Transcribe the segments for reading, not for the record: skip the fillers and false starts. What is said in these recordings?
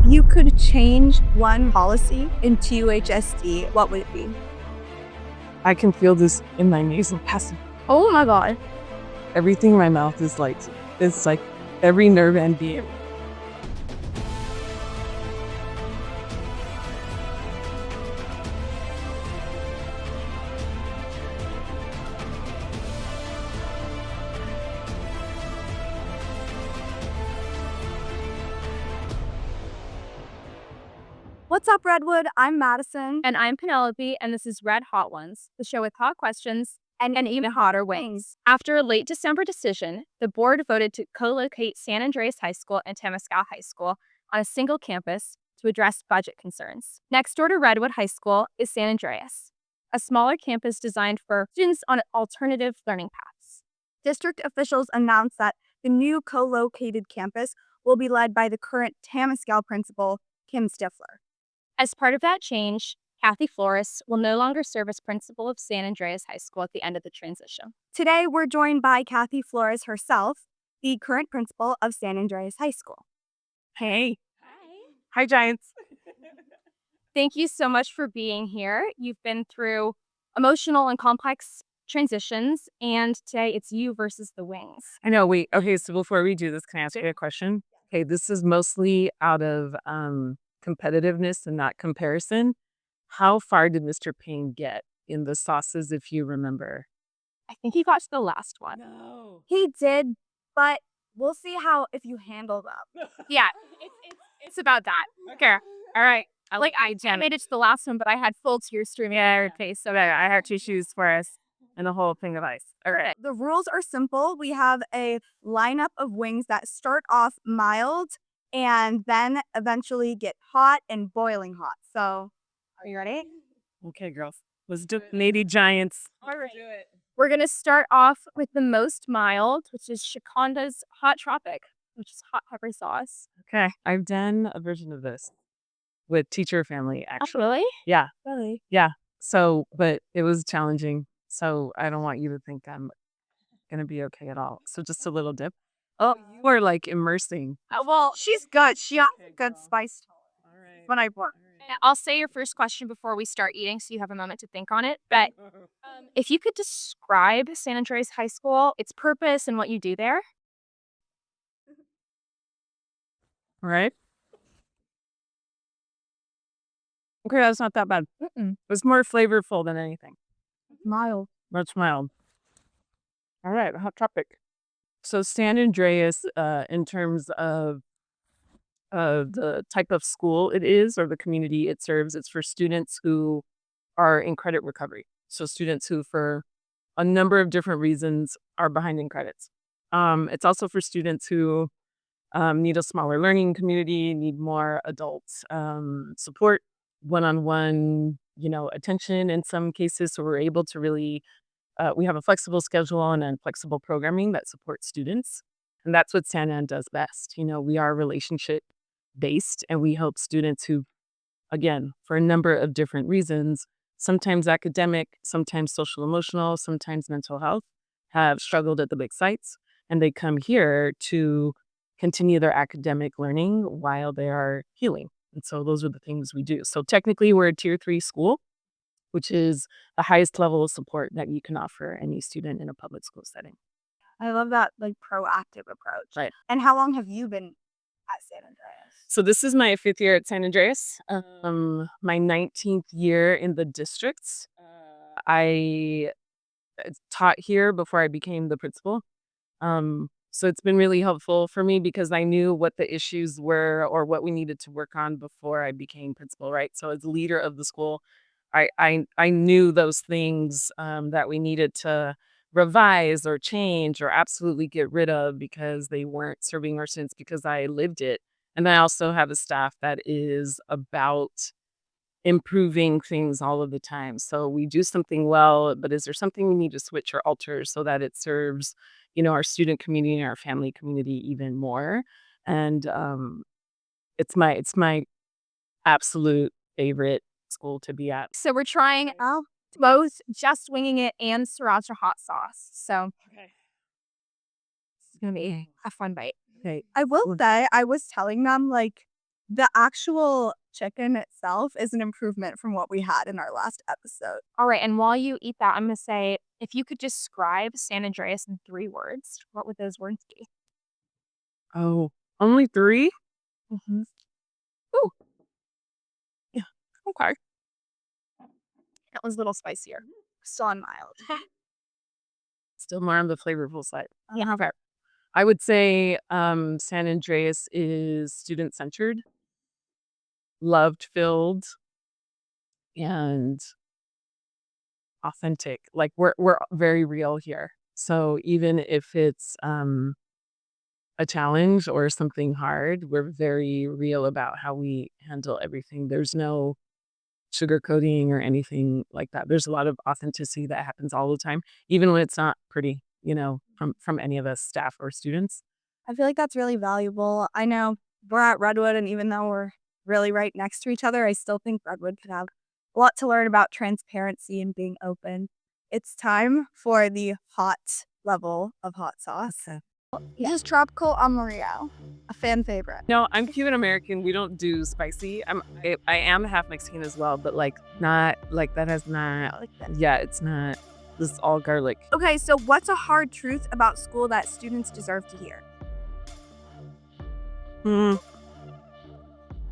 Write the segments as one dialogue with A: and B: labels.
A: you could change one policy in TUHSD, what would it be?
B: I can feel this in my nasal passage.
A: Oh my God.
B: Everything in my mouth is like, it's like every nerve ending.
A: What's up, Redwood? I'm Madison.
C: And I'm Penelope, and this is Red Hot Ones, the show with hot questions and even hotter wings. After a late December decision, the board voted to co-locate San Andreas High School and Temescal High School on a single campus to address budget concerns. Next door to Redwood High School is San Andreas, a smaller campus designed for students on alternative learning paths.
A: District officials announced that the new co-located campus will be led by the current Temescal principal, Kim Stifler.
C: As part of that change, Cathy Flores will no longer serve as principal of San Andreas High School at the end of the transition.
A: Today, we're joined by Cathy Flores herself, the current principal of San Andreas High School.
B: Hey. Hi, Giants.
C: Thank you so much for being here. You've been through emotional and complex transitions, and today it's you versus the wings.
B: I know. Wait. Okay. So before we do this, can I ask you a question? Okay. This is mostly out of competitiveness and not comparison. How far did Mr. Payne get in the sauces, if you remember?
C: I think he got to the last one.
B: No.
A: He did, but we'll see how if you handle them.
C: Yeah, it's about that. Okay. All right. I made it to the last one, but I had full tears streaming down my face, so
B: I have tissues for us and a whole thing of ice. All right.
A: The rules are simple. We have a lineup of wings that start off mild and then eventually get hot and boiling hot. So, are you ready?
B: Okay, girls. Let's do it. Lady Giants.
C: All right. We're going to start off with the most mild, which is Shakonda's Hot Tropic, which is hot pepper sauce.
B: Okay. I've done a version of this with Teacher Family, actually.
C: Oh, really?
B: Yeah.
A: Really?
B: Yeah. So, but it was challenging. So I don't want you to think I'm going to be okay at all. So just a little dip. Oh, you are like immersing.
A: Well, she's good. She has a good spice tolerance.
B: All right.
A: When I work.
C: I'll say your first question before we start eating so you have a moment to think on it. But if you could describe San Andreas High School, its purpose, and what you do there.
B: All right. Okay, that's not that bad. It was more flavorful than anything.
A: Mild.
B: Much mild. All right, hot topic. So San Andreas, in terms of the type of school it is or the community it serves, it's for students who are in credit recovery. So students who, for a number of different reasons, are behind in credits. It's also for students who need a smaller learning community, need more adult support, one-on-one, attention in some cases. So we're able to really, we have a flexible schedule and flexible programming that supports students. And that's what San Andreas does best. We are relationship based and we help students who, again, for a number of different reasons, sometimes academic, sometimes social emotional, sometimes mental health, have struggled at the big sites. And they come here to continue their academic learning while they are healing. And so those are the things we do. So technically we're a tier 3 school, which is the highest level of support that you can offer any student in a public school setting.
A: I love that proactive approach.
B: Right.
A: And how long have you been at San Andreas?
B: So this is my 5th year at San Andreas, my 19th year in the district. I taught here before I became the principal. So it's been really helpful for me because I knew what the issues were or what we needed to work on before I became principal, right? So as leader of the school, I knew those things that we needed to revise or change or absolutely get rid of because they weren't serving our students because I lived it. And I also have a staff that is about improving things all of the time. So we do something well, but is there something we need to switch or alter so that it serves, our student community and our family community even more? And it's my absolute favorite school to be at.
C: So we're trying both just winging it and sriracha hot sauce. So it's going to be a fun bite.
B: Okay.
A: I will say, I was telling them, the actual chicken itself is an improvement from what we had in our last episode.
C: All right, and while you eat that, I'm gonna say, if you could describe San Andreas in 3 words, what would those words be?
B: Oh, only 3?
C: Mhm.
B: Ooh, yeah, okay.
C: That was a little spicier.
A: Still on mild.
B: Still more on the flavorful side.
C: Yeah.
B: Okay. I would say, San Andreas is student-centered, love-filled, and authentic. Like, we're very real here. So even if it's, a challenge or something hard, we're very real about how we handle everything. There's no sugarcoating or anything like that. There's a lot of authenticity that happens all the time, even when it's not pretty, from any of us staff or students.
A: I feel like that's really valuable. I know we're at Redwood, and even though we're really right next to each other, I still think Redwood could have a lot to learn about transparency and being open. It's time for the hot level of hot sauce.
B: Okay.
A: This is tropical amarillo, a fan favorite.
B: No, I'm Cuban American. We don't do spicy. I am half Mexican as well, but like not like that has not.
A: Like this.
B: Yeah, it's not. This is all garlic.
A: Okay, so what's a hard truth about school that students deserve to hear?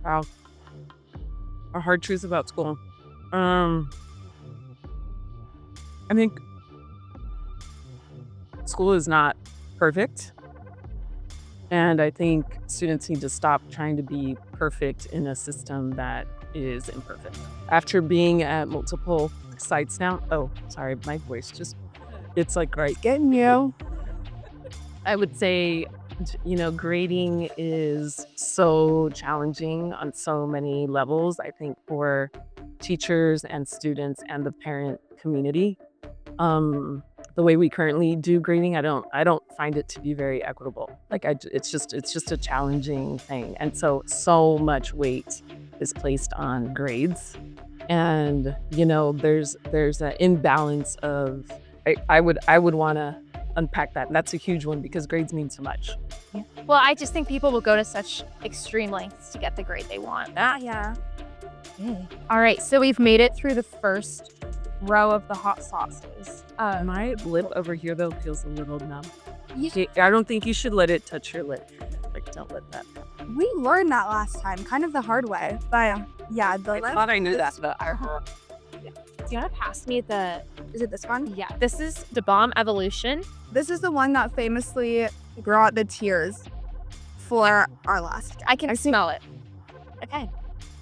B: Wow. A hard truth about school. I think school is not perfect. And I think students need to stop trying to be perfect in a system that is imperfect. After being at multiple sites now, oh, sorry, my voice just, it's like right getting you. I would say, grading is so challenging on so many levels, I think, for teachers and students and the parent community. The way we currently do grading, I don't find it to be very equitable. Like it's just a challenging thing, and so much weight is placed on grades, and there's an imbalance of. I would want to unpack that. And that's a huge one because grades mean so much.
C: Yeah. Well, I just think people will go to such extreme lengths to get the grade they want.
A: Yeah.
C: All right, so we've made it through the first row of the hot sauces.
B: My lip over here though feels a little numb. I don't think you should let it touch your lip. Like, don't let that.
A: We learned that last time, kind of the hard way. But yeah,
B: I thought I knew that, but
C: Do you want to pass me the?
A: Is it this one?
C: Yeah, this is the Bomb Evolution.
A: This is the one that famously brought the tears for our last.
C: I can smell it. Okay.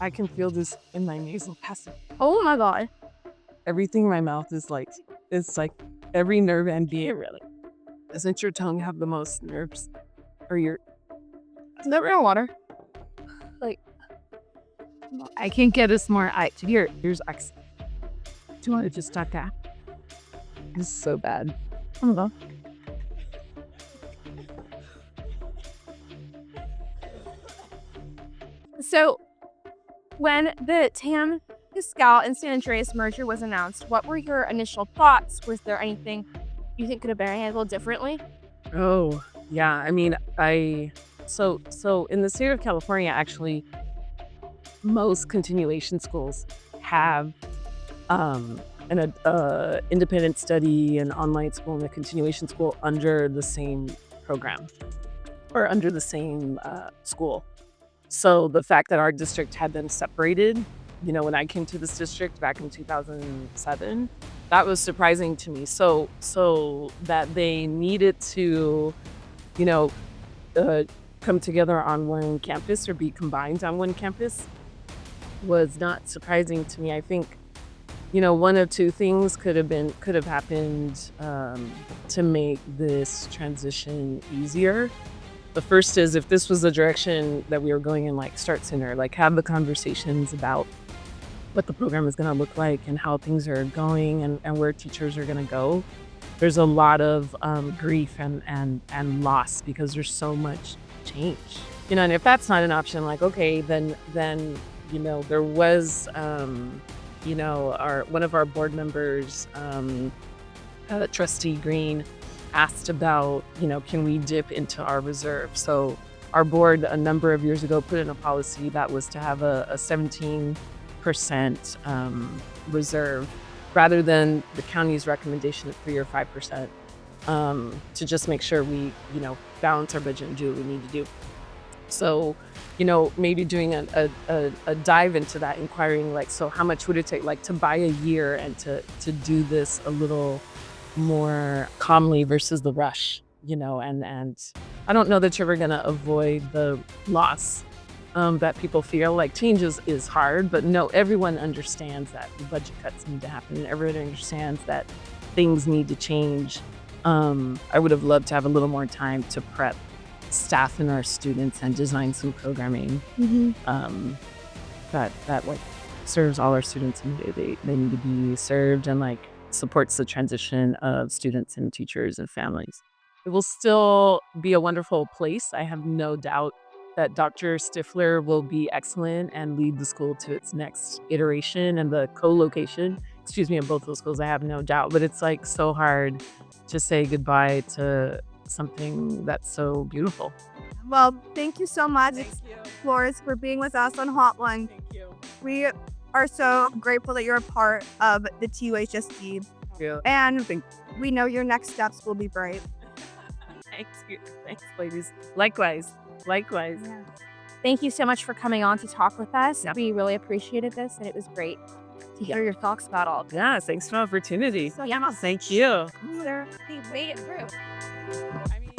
B: I can feel this in my nasal passage.
A: Oh my god.
B: Everything in my mouth is like, it's like every nerve ending. Really. Doesn't your tongue have the most nerves? Or your...
A: Is that real water?
B: Like, I can get us more. Here's X. Do you want to just talk that? This is so bad.
A: Oh my god.
C: So, when the Tam Pascal and San Andreas merger was announced, what were your initial thoughts? Was there anything you think could have been handled differently?
B: Oh, yeah. I mean, so in the state of California, actually, most continuation schools have an independent study, an online school, and a continuation school under the same program or under the same school. So the fact that our district had them separated, when I came to this district back in 2007, that was surprising to me. So that they needed to, come together on one campus or be combined on one campus was not surprising to me. I think, one of two things could have happened to make this transition easier. The first is, if this was the direction that we were going in, like, start sooner, like have the conversations about what the program is going to look like and how things are going and where teachers are going to go. There's a lot of grief and loss because there's so much change. And if that's not an option, like, okay, then there was one of our board members, Trustee Green, asked about, can we dip into our reserve? So our board a number of years ago put in a policy that was to have a 17% reserve rather than the county's recommendation of 3 or 5%, to just make sure we, balance our budget and do what we need to do. So, maybe doing a dive into that, inquiring like, so how much would it take, like, to buy a year and to do this a little more calmly versus the rush, and I don't know that you're ever gonna avoid the loss that people feel. Like, change is hard, but no, everyone understands that the budget cuts need to happen, and everyone understands that things need to change. I would have loved to have a little more time to prep staff and our students and design some programming that like serves all our students in the way they need to be served, and like supports the transition of students and teachers and families. It will still be a wonderful place. I have no doubt that Dr. Stifler will be excellent and lead the school to its next iteration, and the co-location, of both those schools, I have no doubt. But it's like so hard to say goodbye to something that's so beautiful.
A: Well, thank you so much, Flores, for being with us on Hotline.
B: Thank you.
A: We are so grateful that you're a part of the TUHSD,
B: Yeah.
A: and we know your next steps will be bright.
B: Thanks, ladies. Likewise.
C: Thank you so much for coming on to talk with us. We really appreciated this, and it was great to hear your thoughts about all of this.
B: Yeah, thanks for the opportunity.
C: So, yeah,
B: Thank you.
C: we made it through.
B: I mean...